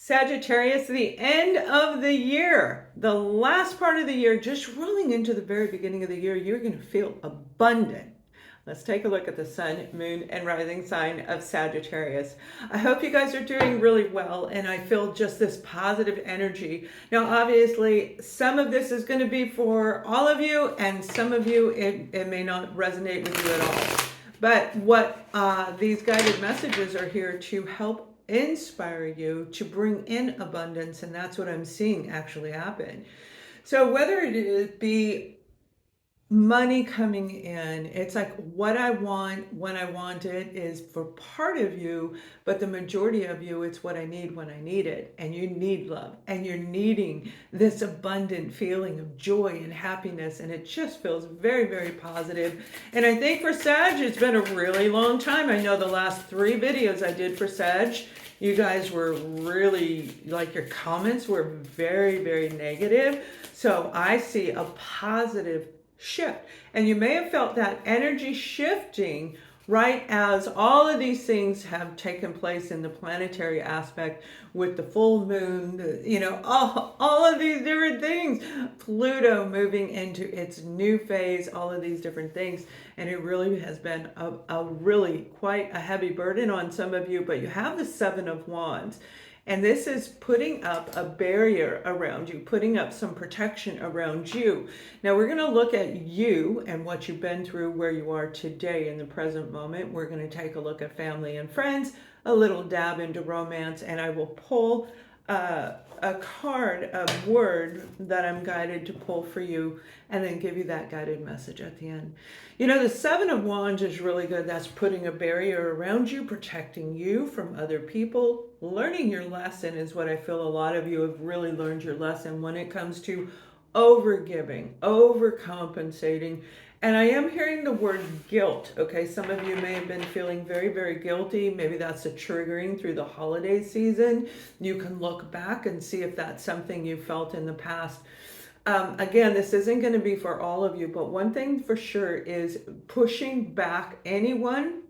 Sagittarius, the end of the year, the last part of the year, just rolling into the very beginning of the year, you're going to feel abundant. Let's take a look at the sun, moon, and rising sign of Sagittarius. I hope you guys are doing really well, and I feel just this positive energy. Now, obviously, some of this is going to be for all of you, and some of you, it may not resonate with you at all. But what these guided messages are here to help inspire you to bring in abundance, and that's what I'm seeing actually happen. So whether it be money coming in, it's like what I want when I want it is for part of you, but the majority of you, it's what I need when I need it. And you need love, and you're needing this abundant feeling of joy and happiness, and it just feels very, very positive. And I think for Sag, it's been a really long time. I know the last 3 videos I did for Sag, you guys were really, like, your comments were very, very negative. So I see a positive shift. And you may have felt that energy shifting right as all of these things have taken place in the planetary aspect with the full moon, all of these different things. Pluto moving into its new phase, all of these different things. And it really has been a really quite a heavy burden on some of you, but you have the 7 of Wands. And this is putting up a barrier around you, putting up some protection around you. Now we're going to look at you and what you've been through, where you are today in the present moment. We're going to take a look at family and friends, a little dab into romance, and I will pull a card, a word that I'm guided to pull for you, and then give you that guided message at the end. You know, the 7 of Wands is really good. That's putting a barrier around you, protecting you from other people. Learning your lesson is what I feel a lot of you have really learned your lesson when it comes to overgiving, overcompensating. And I am hearing the word guilt. Okay, some of you may have been feeling very, very guilty. Maybe that's a triggering through the holiday season. You can look back and see if that's something you felt in the past. Again, this isn't going to be for all of you, but one thing for sure is pushing back anyone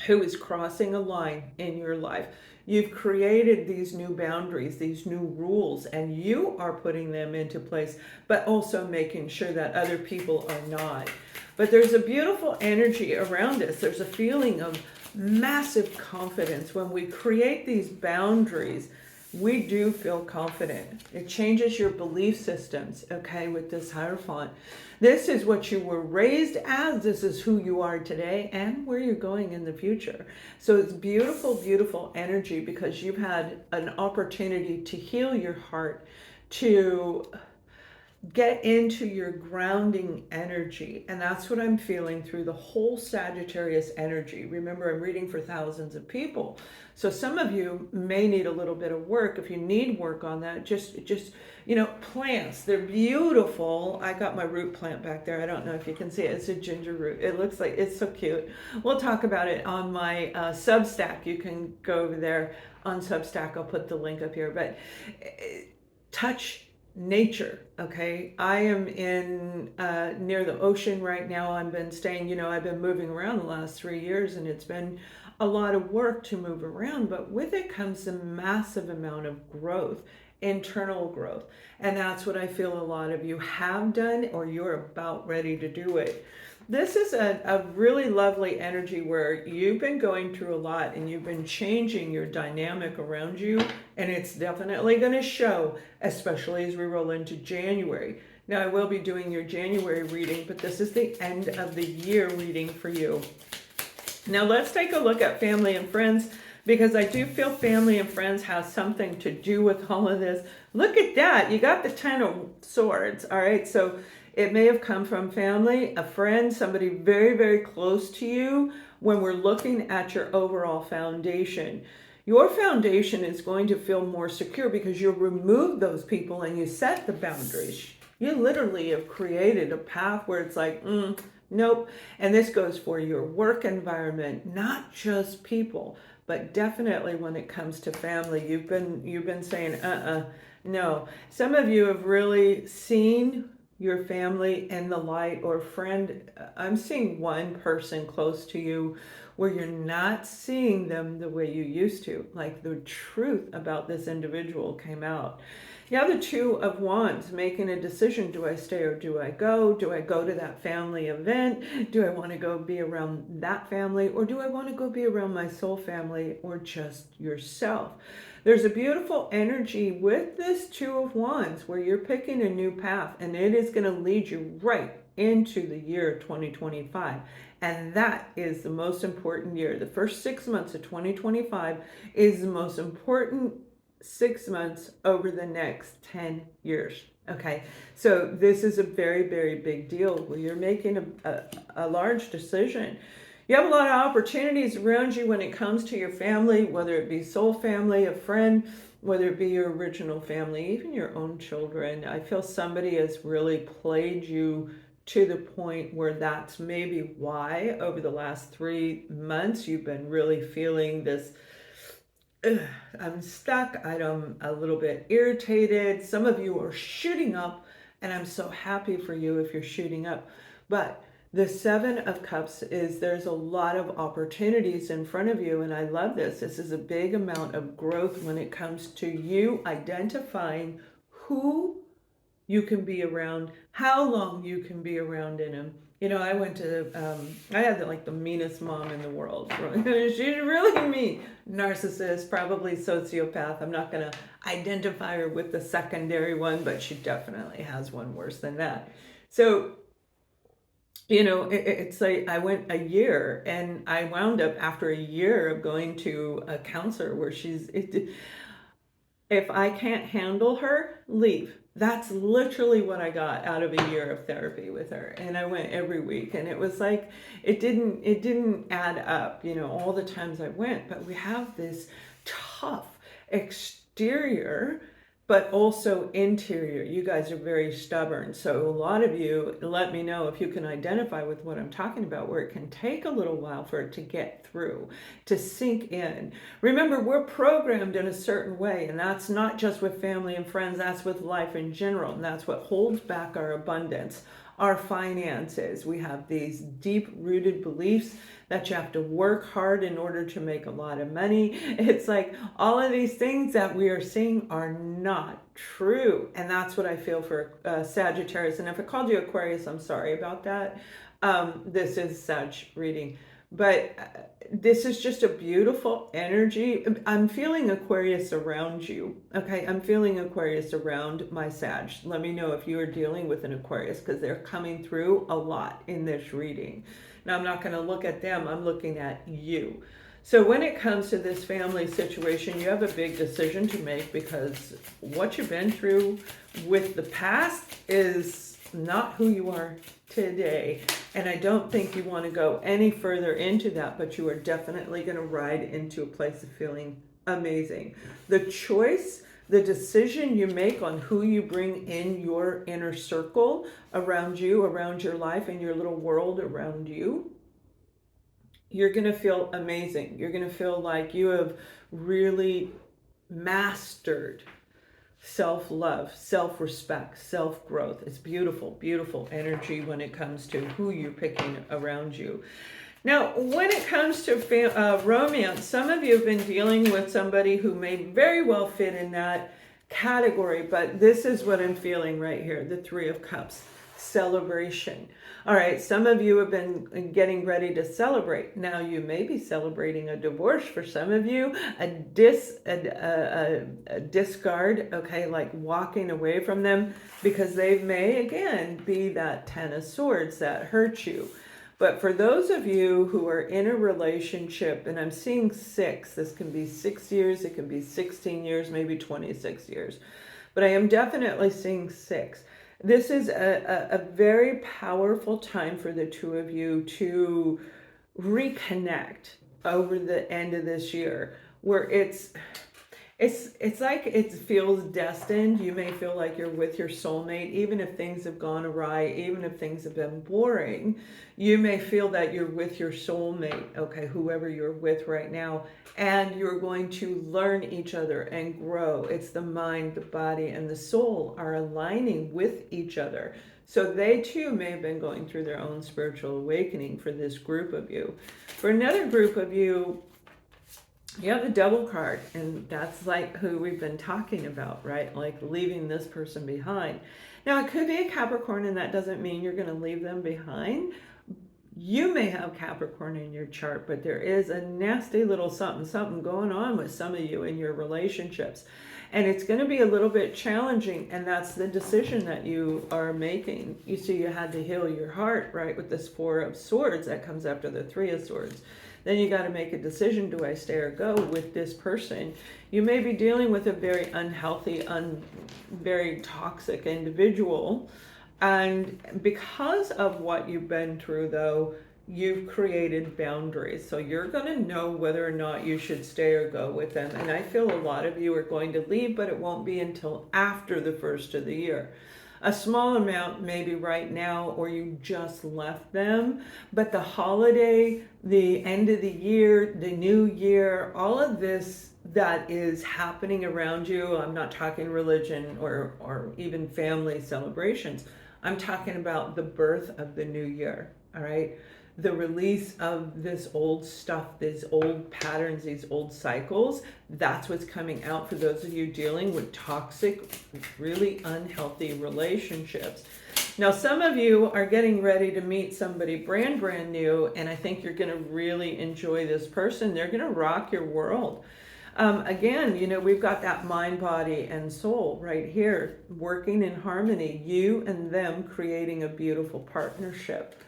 who is crossing a line in your life. You've created these new boundaries, these new rules, and you are putting them into place, but also making sure that other people are not. But there's a beautiful energy around us. There's a feeling of massive confidence. When we create these boundaries, we do feel confident. It changes your belief systems, okay, with this Hierophant. This is what you were raised as. This is who you are today and where you're going in the future. So it's beautiful, beautiful energy because you've had an opportunity to heal your heart, to get into your grounding energy. And that's what I'm feeling through the whole Sagittarius energy. Remember, I'm reading for thousands of people. So some of you may need a little bit of work. If you need work on that, just plants, they're beautiful. I got my root plant back there. I don't know if you can see it. It's a ginger root. It looks like it's so cute. We'll talk about it on my Substack. You can go over there on Substack. I'll put the link up here. But touch nature. Okay, I am in near the ocean right now. I've been staying, I've been moving around the last 3 years, and it's been a lot of work to move around, but with it comes a massive amount of growth, internal growth. And that's what I feel a lot of you have done, or you're about ready to do it. This is a really lovely energy where you've been going through a lot and you've been changing your dynamic around you, and it's definitely going to show, especially as we roll into January. Now, I will be doing your January reading, but this is the end of the year reading for you. Now, let's take a look at family and friends, because I do feel family and friends have something to do with all of this. Look at that. You got the 10 of Swords. All right. So it may have come from family, a friend, somebody very, very close to you. When we're looking at your overall foundation, your foundation is going to feel more secure because you remove those people and you set the boundaries. You literally have created a path where it's like, nope. And this goes for your work environment, not just people, but definitely when it comes to family. You've been saying, no. Some of you have really seen your family in the light, or friend. I'm seeing one person close to you where you're not seeing them the way you used to. Like the truth about this individual came out. You have the Two of Wands, making a decision. Do I stay or do I go? Do I go to that family event? Do I want to go be around that family? Or do I want to go be around my soul family or just yourself? There's a beautiful energy with this Two of Wands where you're picking a new path, and it is going to lead you right into the year 2025. And that is the most important year. The first 6 months of 2025 is the most important 6 months over the next 10 years. Okay, so this is a very, very big deal where you're making a large decision. You have a lot of opportunities around you when it comes to your family, whether it be soul family, a friend, whether it be your original family, even your own children. I feel somebody has really played you to the point where that's maybe why over the last 3 months you've been really feeling this, I'm stuck, I'm a little bit irritated. Some of you are shooting up, and I'm so happy for you if you're shooting up. But the Seven of Cups is there's a lot of opportunities in front of you, and I love this. This is a big amount of growth when it comes to you identifying who you can be around, how long you can be around in them. You know, I went to, I had like the meanest mom in the world. She's really mean. Narcissist, probably sociopath. I'm not going to identify her with the secondary one, but she definitely has one worse than that. So, you know, it's like I went a year, and I wound up after a year of going to a counselor where if I can't handle her, leave. That's literally what I got out of a year of therapy with her. And I went every week, and it was like it didn't add up, you know, all the times I went. But we have this tough exterior, but also interior. You guys are very stubborn. So a lot of you, let me know if you can identify with what I'm talking about, where it can take a little while for it to get through, to sink in. Remember, we're programmed in a certain way, and that's not just with family and friends, that's with life in general. And that's what holds back our abundance, our finances. We have these deep-rooted beliefs that you have to work hard in order to make a lot of money. It's like all of these things that we are seeing are not true. And that's what I feel for Sagittarius. And if I called you Aquarius, I'm sorry about that. This is Sag reading. But this is just a beautiful energy. I'm feeling Aquarius around you. Okay, I'm feeling Aquarius around my Sag. Let me know if you are dealing with an Aquarius, because they're coming through a lot in this reading. Now, I'm not going to look at them. I'm looking at you. So when it comes to this family situation, you have a big decision to make, because what you've been through with the past is not who you are today. And I don't think you want to go any further into that, but you are definitely going to ride into a place of feeling amazing. The choice, the decision you make on who you bring in your inner circle around you, around your life and your little world around you, you're going to feel amazing. You're going to feel like you have really mastered self-love, self-respect, self-growth. It's beautiful, beautiful energy when it comes to who you're picking around you. Now, when it comes to romance, some of you have been dealing with somebody who may very well fit in that category, but this is what I'm feeling right here, the Three of Cups, celebration. All right, some of you have been getting ready to celebrate. Now, you may be celebrating a divorce for some of you, a discard, okay, like walking away from them, because they may, again, be that Ten of Swords that hurt you. But for those of you who are in a relationship, and I'm seeing 6, this can be 6 years, it can be 16 years, maybe 26 years, but I am definitely seeing 6. This is a very powerful time for the two of you to reconnect over the end of this year, where it's like it feels destined. You may feel like you're with your soulmate, even if things have gone awry, even if things have been boring. You may feel that you're with your soulmate, okay, whoever you're with right now, and you're going to learn each other and grow. It's the mind, the body, and the soul are aligning with each other So they too may have been going through their own spiritual awakening for this group of you. For another group of you, you have the Devil card, and that's like who we've been talking about, right? Like leaving this person behind. Now, it could be a Capricorn, and that doesn't mean you're going to leave them behind. You may have Capricorn in your chart, but there is a nasty little something going on with some of you in your relationships. And it's going to be a little bit challenging, and that's the decision that you are making. You see, you had to heal your heart, right, with this Four of Swords that comes after the Three of Swords. Then you got to make a decision, do I stay or go with this person? You may be dealing with a very unhealthy, very toxic individual. And because of what you've been through, though, you've created boundaries. So you're going to know whether or not you should stay or go with them. And I feel a lot of you are going to leave, but it won't be until after the first of the year. A small amount maybe right now, or you just left them, but the holiday, the end of the year, the new year, all of this that is happening around you, I'm not talking religion or even family celebrations, I'm talking about the birth of the new year, all right? The release of this old stuff, these old patterns, these old cycles, that's what's coming out for those of you dealing with toxic, really unhealthy relationships. Now, some of you are getting ready to meet somebody brand new, and I think you're going to really enjoy this person. They're going to rock your world. Again, you know, we've got that mind, body, and soul right here, working in harmony, you and them creating a beautiful partnership.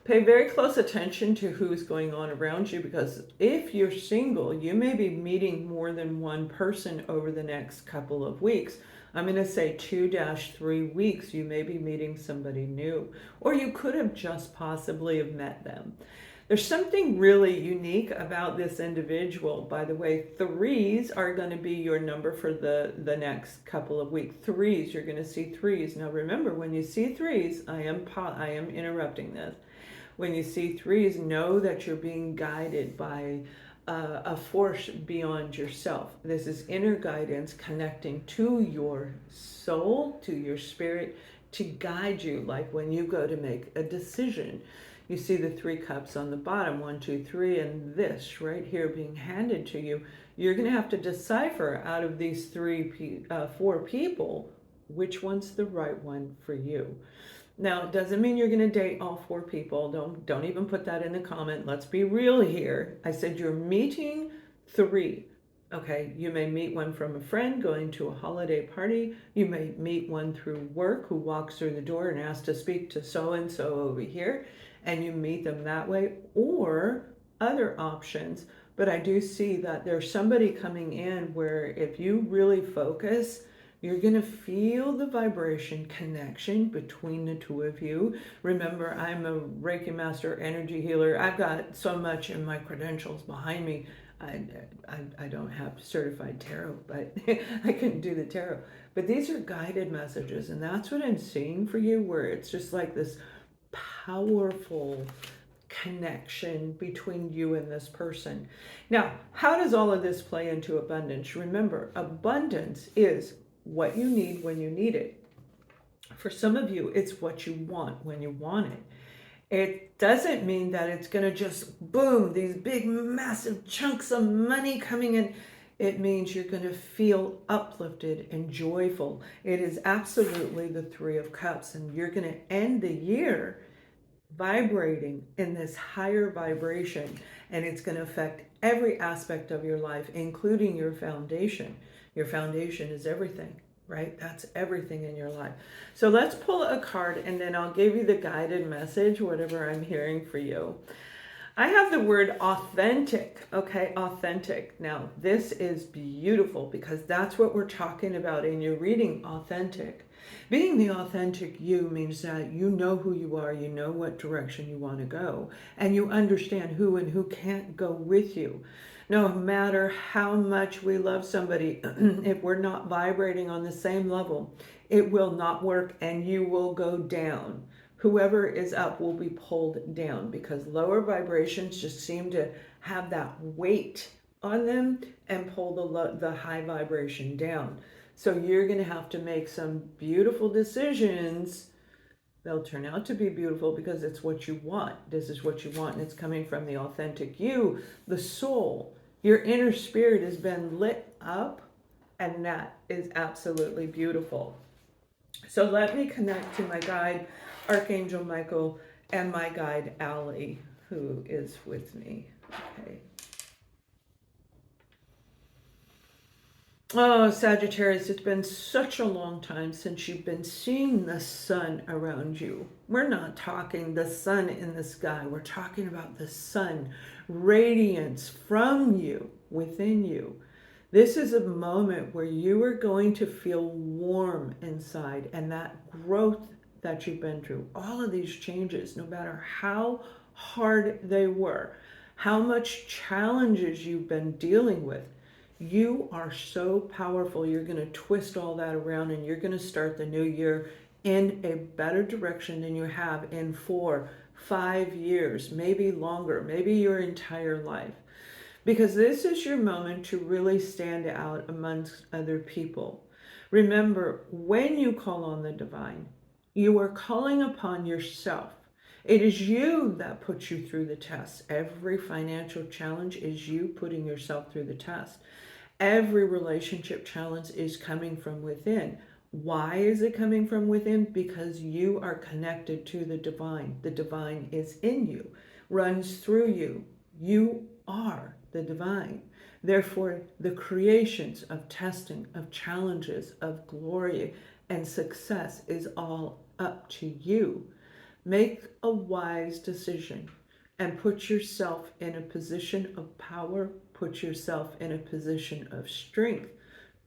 Pay very close attention to who's going on around you, because if you're single, you may be meeting more than one person over the next couple of weeks. I'm going to say 2-3 weeks, you may be meeting somebody new, or you could have just possibly have met them. There's something really unique about this individual. By the way, 3s are going to be your number for the next couple of weeks. 3s, you're going to see 3s. Now remember, when you see 3s, I am interrupting this. When you see 3s, know that you're being guided by a force beyond yourself. This is inner guidance connecting to your soul, to your spirit, to guide you. Like when you go to make a decision, you see the 3 cups on the bottom, 1, 2, 3, and this right here being handed to you. You're going to have to decipher out of these 4 people, which one's the right one for you. Now, it doesn't mean you're going to date all 4 people. Don't even put that in the comment. Let's be real here. I said you're meeting 3. Okay, you may meet one from a friend going to a holiday party. You may meet one through work who walks through the door and asks to speak to so-and-so over here, and you meet them that way, or other options. But I do see that there's somebody coming in where if you really focus, you're going to feel the vibration connection between the 2 of you. Remember, I'm a Reiki master, energy healer. I've got so much in my credentials behind me. I don't have certified tarot, but I couldn't do the tarot. But these are guided messages, and that's what I'm seeing for you, where it's just like this powerful connection between you and this person. Now, how does all of this play into abundance? Remember, abundance is what you need when you need it. For some of you, it's what you want when you want it. It doesn't mean that it's going to just boom, these big, massive chunks of money coming in. It means you're going to feel uplifted and joyful. It is absolutely the 3 of Cups, and you're going to end the year vibrating in this higher vibration, and it's going to affect every aspect of your life, including your foundation. Your foundation is everything, right? That's everything in your life. So let's pull a card, and then I'll give you the guided message, whatever I'm hearing for you. I have the word authentic, okay? Authentic. Now, this is beautiful because that's what we're talking about in your reading, authentic. Being the authentic you means that you know who you are, you know what direction you want to go, and you understand who and who can't go with you. No matter how much we love somebody, if we're not vibrating on the same level, it will not work and you will go down. Whoever is up will be pulled down because lower vibrations just seem to have that weight on them and pull the high vibration down. So you're going to have to make some beautiful decisions They'll turn out to be beautiful because it's what you want. This is what you want, and it's coming from the authentic you, the soul. Your inner spirit has been lit up, and that is absolutely beautiful. So let me connect to my guide, Archangel Michael, and my guide, Allie, who is with me. Okay. Oh, Sagittarius, it's been such a long time since you've been seeing the sun around you. We're not talking the sun in the sky. We're talking about the sun, radiance from you, within you. This is a moment where you are going to feel warm inside, and that growth that you've been through, all of these changes, no matter how hard they were, how much challenges you've been dealing with, you are so powerful. You're going to twist all that around, and you're going to start the new year in a better direction than you have in 4, 5 years, maybe longer, maybe your entire life. Because this is your moment to really stand out amongst other people. Remember, when you call on the divine, you are calling upon yourself. It is you that puts you through the test. Every financial challenge is you putting yourself through the test. Every relationship challenge is coming from within. Why is it coming from within? Because you are connected to the divine. The divine is in you, runs through you. You are the divine. Therefore, the creations of testing, of challenges, of glory and success is all up to you. Make a wise decision and put yourself in a position of power, put yourself in a position of strength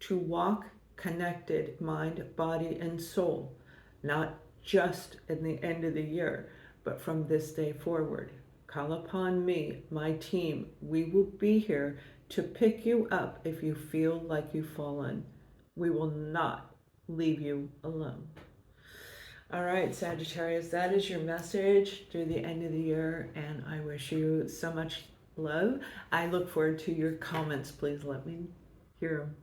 to walk connected, mind, body, and soul, not just in the end of the year, but from this day forward. Call upon me, my team. We will be here to pick you up if you feel like you've fallen. We will not leave you alone. All right, Sagittarius, that is your message through the end of the year, and I wish you so much love. I look forward to your comments. Please let me hear them.